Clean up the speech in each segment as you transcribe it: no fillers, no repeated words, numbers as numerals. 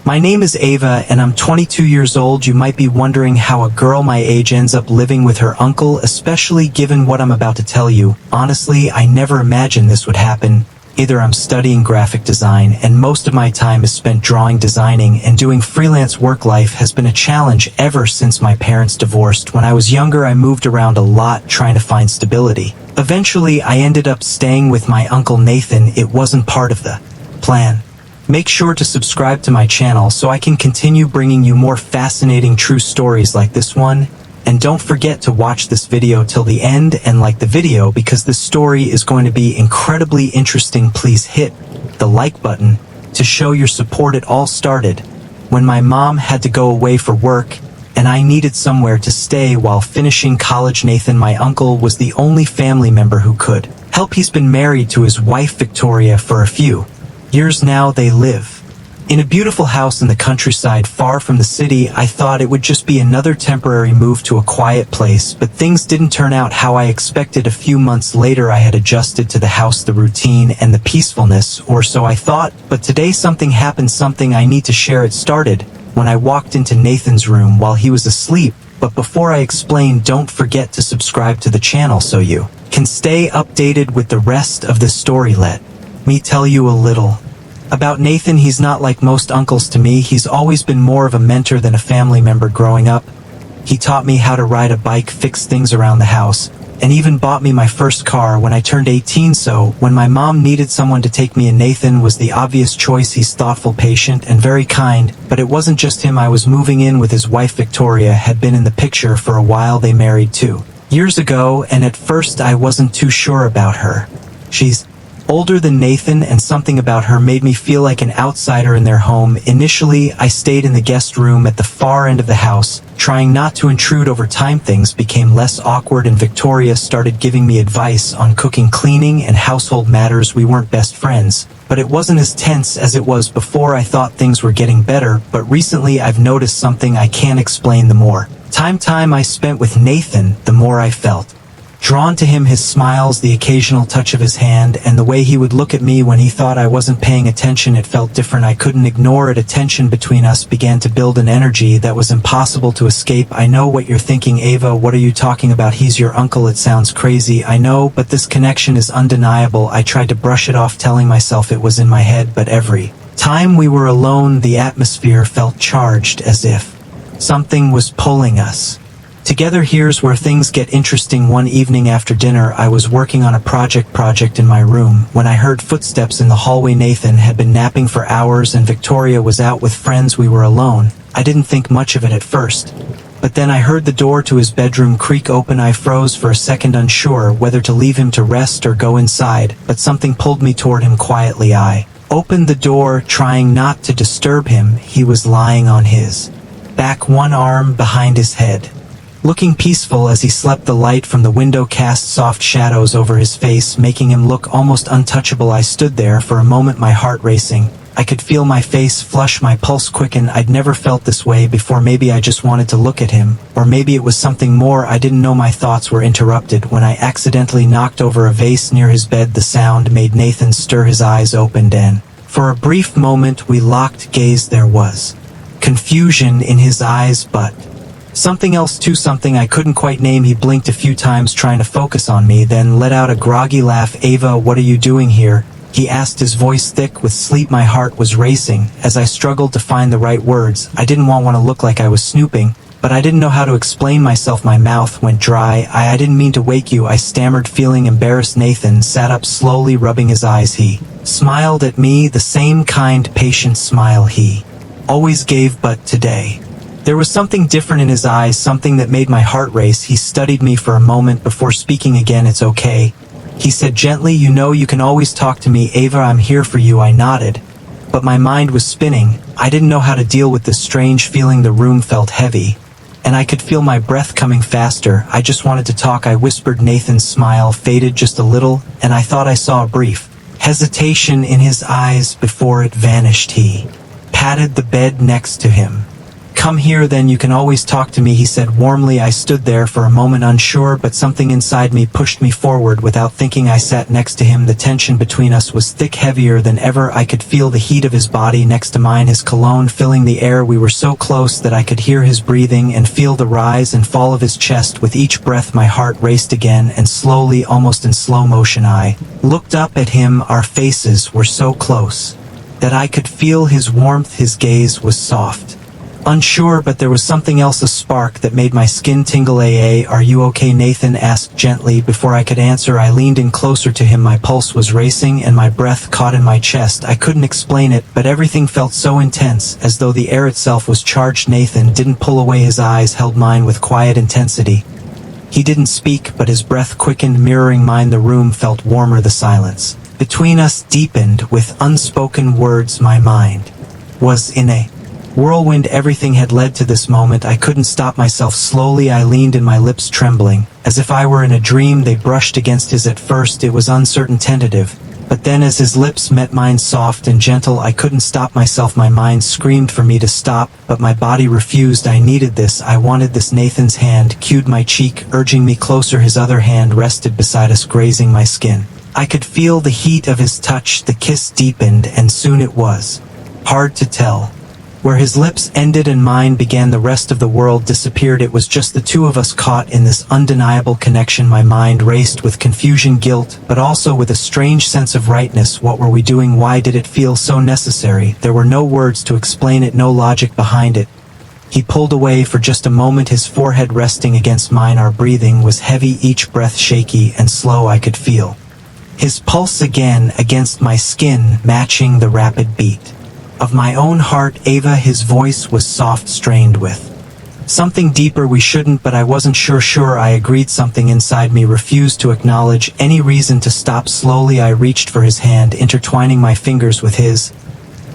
My name is Ava and I'm 22 years old. You might be wondering how a girl my age ends up living with her uncle, especially given what I'm about to tell you. Honestly, I never imagined this would happen. Either I'm studying graphic design and most of my time is spent drawing, designing, and doing freelance work. Life has been a challenge ever since my parents divorced. When I was younger, I moved around a lot trying to find stability. Eventually, I ended up staying with my uncle Nathan. It wasn't part of the plan. Make sure to subscribe to my channel so I can continue bringing you more fascinating true stories like this one. And don't forget to watch this video till the end and like the video because this story is going to be incredibly interesting. Please hit the like button to show your support. It all started when my mom had to go away for work and I needed somewhere to stay while finishing college. Nathan, my uncle, was the only family member who could help. He's been married to his wife Victoria for a few years now. They live in a beautiful house in the countryside far from the city. I thought it would just be another temporary move to a quiet place, but things didn't turn out how I expected. A few months later, I had adjusted to the house, the routine, and the peacefulness, or so I thought. But today something happened, something I need to share. It started when I walked into Nathan's room while he was asleep. But before I explain, don't forget to subscribe to the channel so you can stay updated with the rest of the story. Let me tell you a little about Nathan. He's not like most uncles to me. He's always been more of a mentor than a family member. Growing up, he taught me how to ride a bike, fix things around the house, and even bought me my first car when I turned 18. So when my mom needed someone to take me in, Nathan was the obvious choice. He's thoughtful, patient, and very kind. But it wasn't just him. I was moving in with his wife Victoria, had been in the picture for a while. They married 2 years ago, and at first I wasn't too sure about her. She's older than Nathan, and something about her made me feel like an outsider in their home. Initially, I stayed in the guest room at the far end of the house, trying not to intrude. Over time, things became less awkward and Victoria started giving me advice on cooking, cleaning, and household matters. We weren't best friends, but it wasn't as tense as it was before. I thought things were getting better, but recently I've noticed something I can't explain. The more time I spent with Nathan, the more I felt drawn to him. His smiles, the occasional touch of his hand, and the way he would look at me when he thought I wasn't paying attention. It felt different. I couldn't ignore it. A tension between us began to build, an energy that was impossible to escape. I know what you're thinking, Ava. What are you talking about? He's your uncle. It sounds crazy. I know, but this connection is undeniable. I tried to brush it off, telling myself it was in my head, but every time we were alone, the atmosphere felt charged, as if something was pulling us together. Here's where things get interesting. One evening after dinner, I was working on a project in my room when I heard footsteps in the hallway. Nathan had been napping for hours and Victoria was out with friends. We were alone. I didn't think much of it at first, but then I heard the door to his bedroom creak open. I froze for a second, unsure whether to leave him to rest or go inside, but something pulled me toward him. Quietly, I opened the door, trying not to disturb him. He was lying on his back, one arm behind his head, looking peaceful as he slept. The light from the window cast soft shadows over his face, making him look almost untouchable. I stood there for a moment, my heart racing. I could feel my face flush, my pulse quicken. I'd never felt this way before. Maybe I just wanted to look at him, or maybe it was something more. I didn't know. My thoughts were interrupted when I accidentally knocked over a vase near his bed. The sound made Nathan stir. His eyes opened, and for a brief moment we locked gaze. There was confusion in his eyes, but something else too, something I couldn't quite name. He blinked a few times, trying to focus on me, then let out a groggy laugh. Ava, what are you doing here? He asked, his voice thick with sleep. My heart was racing as I struggled to find the right words. I didn't want to look like I was snooping, but I didn't know how to explain myself. My mouth went dry. I didn't mean to wake you, I stammered, feeling embarrassed. Nathan sat up slowly, rubbing his eyes. He smiled at me, the same kind, patient smile he always gave, but today there was something different in his eyes, something that made my heart race. He studied me for a moment before speaking again. It's okay, he said gently. You know you can always talk to me, Ava. I'm here for you. I nodded, but my mind was spinning. I didn't know how to deal with this strange feeling. The room felt heavy, and I could feel my breath coming faster. I just wanted to talk, I whispered. Nathan's smile faded just a little, and I thought I saw a brief hesitation in his eyes before it vanished. He patted the bed next to him, "Come here then, you can always talk to me," he said warmly. I stood there for a moment unsure, but something inside me pushed me forward. Without thinking, I sat next to him. The tension between us was thick, heavier than ever. I could feel the heat of his body next to mine, his cologne filling the air. We were so close that I could hear his breathing and feel the rise and fall of his chest. With each breath my heart raced again, and slowly, almost in slow motion, I looked up at him. Our faces were so close that I could feel his warmth. His gaze was soft, unsure, but there was something else, a spark that made my skin tingle. Are you okay?" Nathan asked gently. Before I could answer, I leaned in closer to him. My pulse was racing and my breath caught in my chest. I couldn't explain it, but everything felt so intense, as though the air itself was charged. Nathan didn't pull away. His eyes held mine with quiet intensity. He didn't speak, but his breath quickened, mirroring mine. The room felt warmer. The silence between us deepened with unspoken words. My mind was in a whirlwind. Everything had led to this moment. I couldn't stop myself. Slowly I leaned in, my lips trembling, as if I were in a dream. They brushed against his. At first it was uncertain, tentative, but then as his lips met mine, soft and gentle, I couldn't stop myself. My mind screamed for me to stop, but my body refused. I needed this. I wanted this. Nathan's hand cued my cheek, urging me closer. His other hand rested beside us, grazing my skin. I could feel the heat of his touch. The kiss deepened, and soon it was hard to tell where his lips ended and mine began. The rest of the world disappeared. It was just the two of us caught in this undeniable connection. My mind raced with confusion, guilt, but also with a strange sense of rightness. What were we doing? Why did it feel so necessary? There were no words to explain it, no logic behind it. He pulled away for just a moment, his forehead resting against mine. Our breathing was heavy, each breath shaky and slow. I could feel his pulse again against my skin, matching the rapid beat of my own heart. "Ava," his voice was soft, strained with something deeper. "We shouldn't," but I wasn't sure. I agreed. Something inside me refused to acknowledge any reason to stop. Slowly I reached for his hand, intertwining my fingers with his.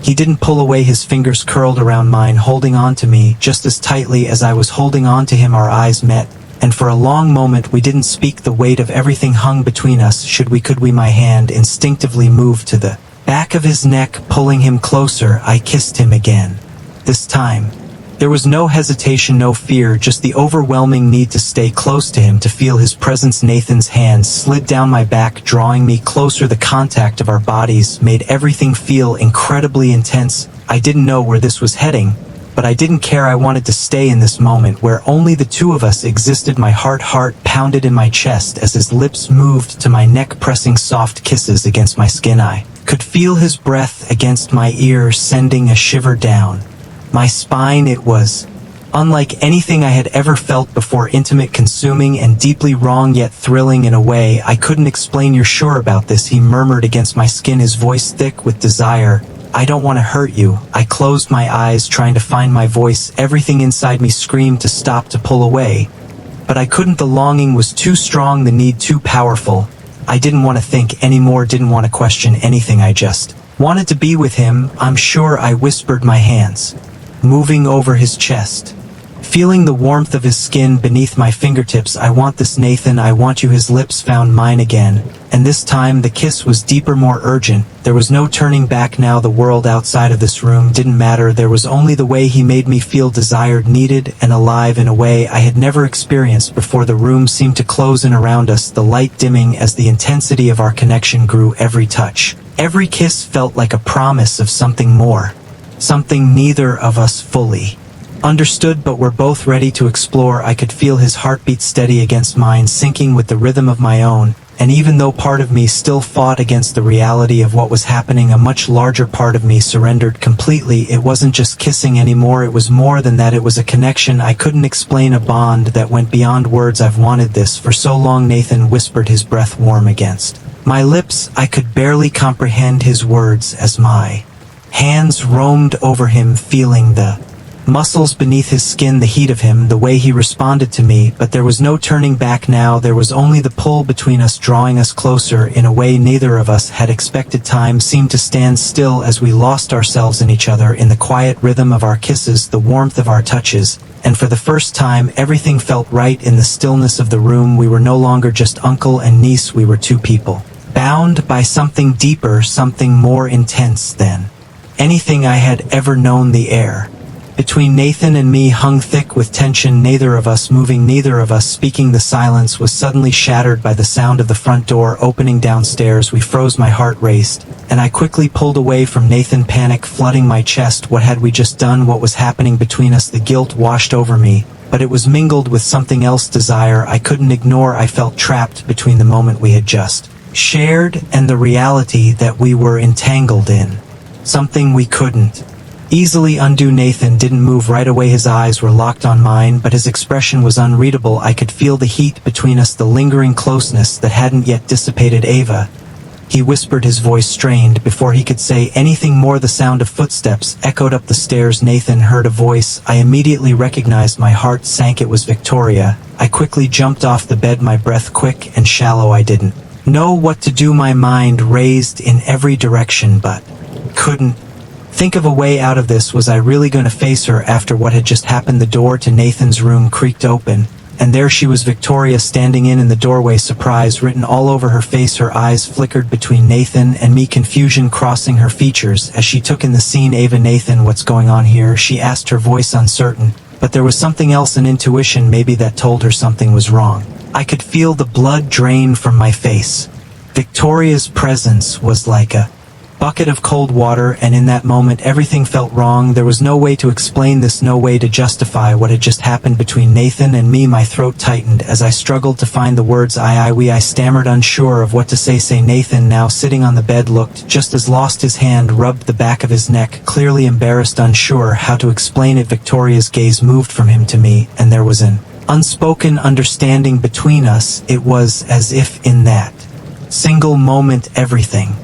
He didn't pull away. His fingers curled around mine, holding on to me just as tightly as I was holding on to him. Our eyes met, and for a long moment we didn't speak. The weight of everything hung between us. Could we? My hand instinctively moved to the back of his neck, pulling him closer. I kissed him again. This time there was no hesitation, no fear, just the overwhelming need to stay close to him, to feel his presence. Nathan's hands slid down my back, drawing me closer. The contact of our bodies made everything feel incredibly intense. I didn't know where this was heading, but I didn't care. I wanted to stay in this moment where only the two of us existed. My heart pounded in my chest as his lips moved to my neck, pressing soft kisses against my skin. I could feel his breath against my ear, sending a shiver down my spine. It was unlike anything I had ever felt before, intimate, consuming, and deeply wrong, yet thrilling in a way I couldn't explain. "You're sure about this?" he murmured against my skin, his voice thick with desire. "I don't want to hurt you." I closed my eyes, trying to find my voice. Everything inside me screamed to stop, to pull away, but I couldn't. The longing was too strong, the need too powerful. I didn't want to think anymore, didn't want to question anything. I just wanted to be with him. "I'm sure," I whispered, my hands moving over his chest, feeling the warmth of his skin beneath my fingertips. "I want this, Nathan, I want you." His lips found mine again, and this time the kiss was deeper, more urgent. There was no turning back now. The world outside of this room didn't matter. There was only the way he made me feel, desired, needed, and alive in a way I had never experienced before. The room seemed to close in around us, the light dimming as the intensity of our connection grew. Every touch, every kiss felt like a promise of something more, something neither of us fully understood but were both ready to explore. I could feel his heartbeat steady against mine, syncing with the rhythm of my own, and even though part of me still fought against the reality of what was happening, a much larger part of me surrendered completely. It wasn't just kissing anymore, it was more than that. It was a connection I couldn't explain, a bond that went beyond words. "I've wanted this for so long," Nathan whispered, his breath warm against my lips. I could barely comprehend his words as my hands roamed over him, feeling the muscles beneath his skin, the heat of him, the way he responded to me. But there was no turning back now. There was only the pull between us, drawing us closer in a way neither of us had expected. Time seemed to stand still as we lost ourselves in each other, in the quiet rhythm of our kisses, the warmth of our touches, and for the first time everything felt right. In the stillness of the room, we were no longer just uncle and niece, we were two people, bound by something deeper, something more intense than anything I had ever known. The air Between Nathan and me hung thick with tension, neither of us moving, neither of us speaking. The silence was suddenly shattered by the sound of the front door opening downstairs. We froze, my heart raced, and I quickly pulled away from Nathan, panic flooding my chest. What had we just done? What was happening between us? The guilt washed over me, but it was mingled with something else, desire I couldn't ignore. I felt trapped between the moment we had just shared and the reality that we were entangled in something we couldn't easily undo. Nathan didn't move right away. His eyes were locked on mine, but his expression was unreadable. I could feel the heat between us, the lingering closeness that hadn't yet dissipated. Ava, he whispered, his voice strained. Before he could say anything more, the sound of footsteps echoed up the stairs. Nathan heard a voice I immediately recognized. My heart sank. It was Victoria. I quickly jumped off the bed, my breath quick and shallow. I didn't know what to do. My mind raced in every direction, but couldn't think of a way out of this. Was I really going to face her after what had just happened? The door to Nathan's room creaked open, and there she was, Victoria, standing in the doorway, surprise written all over her face. Her eyes flickered between Nathan and me, confusion crossing her features as she took in the scene. Ava, Nathan, what's going on here? She asked, her voice uncertain, but there was something else, an intuition maybe, that told her something was wrong. I could feel the blood drain from my face. Victoria's presence was like a bucket of cold water, and in that moment everything felt wrong. There was no way to explain this, no way to justify what had just happened between Nathan and me. My throat tightened as I struggled to find the words. I stammered, unsure of what to say. Nathan, now sitting on the bed, looked just as lost. His hand rubbed the back of his neck, clearly embarrassed, unsure how to explain it. Victoria's gaze moved from him to me, and there was an unspoken understanding between us. It was as if in that single moment everything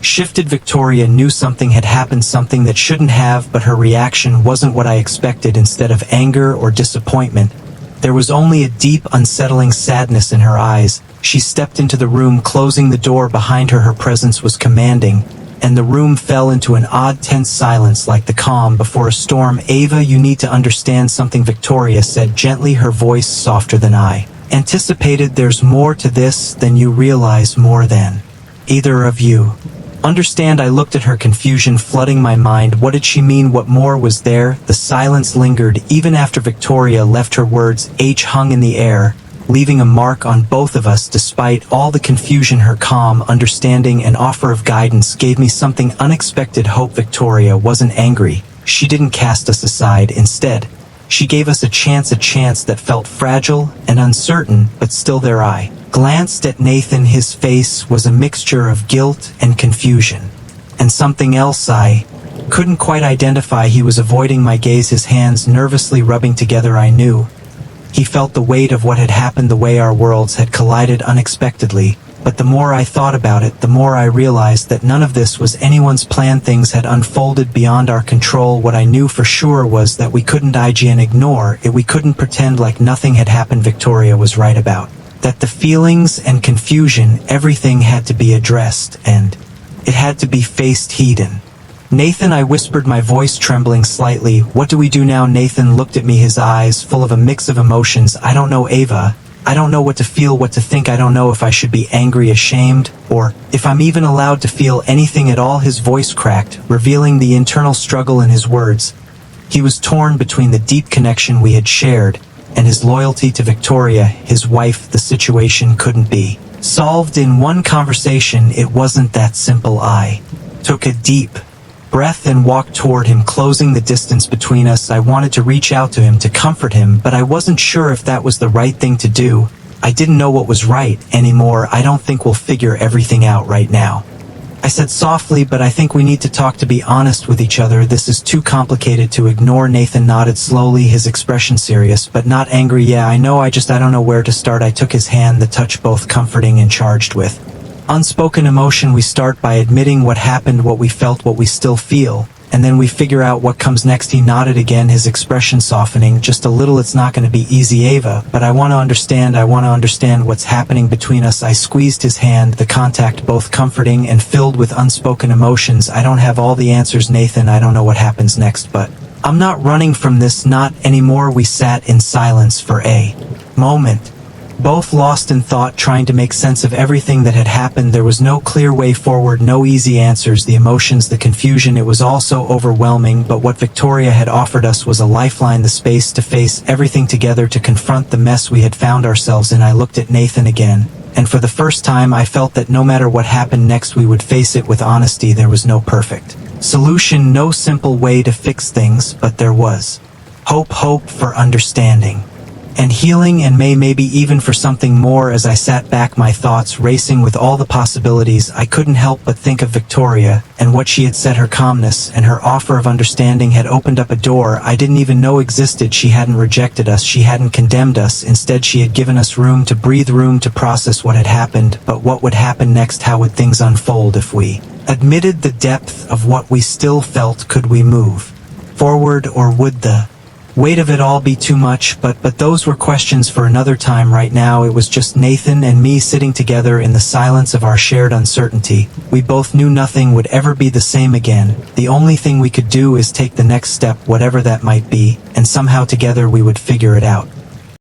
shifted. Victoria knew something had happened, something that shouldn't have, but her reaction wasn't what I expected. Instead of anger or disappointment, there was only a deep, unsettling sadness in her eyes. She stepped into the room, closing the door behind her. Her presence was commanding, and the room fell into an odd, tense silence, like the calm before a storm. Ava, you need to understand something, Victoria said gently, her voice softer than I anticipated. There's more to this than you realize, more than either of you understand. I looked at her, confusion flooding my mind. What did she mean? What more was there? The silence lingered even after Victoria left. Her words hung in the air, leaving a mark on both of us. Despite all the confusion, her calm, understanding, and offer of guidance gave me something unexpected, hope. Victoria wasn't angry. She didn't cast us aside. Instead, she gave us a chance that felt fragile and uncertain, but still there. I glanced at Nathan. His face was a mixture of guilt and confusion, and something else I couldn't quite identify. He was avoiding my gaze, his hands nervously rubbing together. I knew he felt the weight of what had happened, the way our worlds had collided unexpectedly. But the more I thought about it, the more I realized that none of this was anyone's plan. Things had unfolded beyond our control. What I knew for sure was that we couldn't ignore it. We couldn't pretend like nothing had happened. Victoria was right about that. The feelings and confusion, everything had to be addressed, and it had to be faced head on. Nathan, I whispered, my voice trembling slightly. What do we do now? Nathan looked at me, his eyes full of a mix of emotions. I don't know, Ava. I don't know what to feel, what to think. I don't know if I should be angry, ashamed, or if I'm even allowed to feel anything at all. His voice cracked, revealing the internal struggle in his words. He was torn between the deep connection we had shared and his loyalty to Victoria, his wife. The situation couldn't be solved in one conversation. It wasn't that simple. I took a deep breath and walked toward him, closing the distance between us. I wanted to reach out to him, to comfort him, but I wasn't sure if that was the right thing to do. I didn't know what was right anymore. I don't think we'll figure everything out right now, I said softly, but I think we need to talk, to be honest with each other. This is too complicated to ignore. Nathan nodded slowly, his expression serious, but not angry. Yeah, I know, I don't know where to start. I took his hand, the touch both comforting and charged with unspoken emotion. We start by admitting what happened, what we felt, what we still feel, and then we figure out what comes next. He nodded again, his expression softening just a little. It's not going to be easy, Ava, but I want to understand what's happening between us. I squeezed his hand, the contact both comforting and filled with unspoken emotions. I don't have all the answers, Nathan. I don't know what happens next, but I'm not running from this, not anymore. We sat in silence for a moment, Both lost in thought, trying to make sense of everything that had happened. There was no clear way forward, no easy answers. The emotions, the confusion, it was all so overwhelming, but what Victoria had offered us was a lifeline, the space to face everything together, to confront the mess we had found ourselves in. I looked at Nathan again, and for the first time I felt that no matter what happened next, we would face it with honesty. There was no perfect solution, no simple way to fix things, but there was hope for understanding and healing, and maybe even for something more. As I sat back, my thoughts racing with all the possibilities, I couldn't help but think of Victoria and what she had said. Her calmness and her offer of understanding had opened up a door I didn't even know existed. She hadn't rejected us, she hadn't condemned us. Instead, she had given us room to breathe, room to process what had happened. But what would happen next? How would things unfold if we admitted the depth of what we still felt? Could we move forward, or would the weight of it all be too much? But those were questions for another time. Right now it was just Nathan and me sitting together in the silence of our shared uncertainty. We both knew nothing would ever be the same again. The only thing we could do is take the next step, whatever that might be, and somehow together we would figure it out.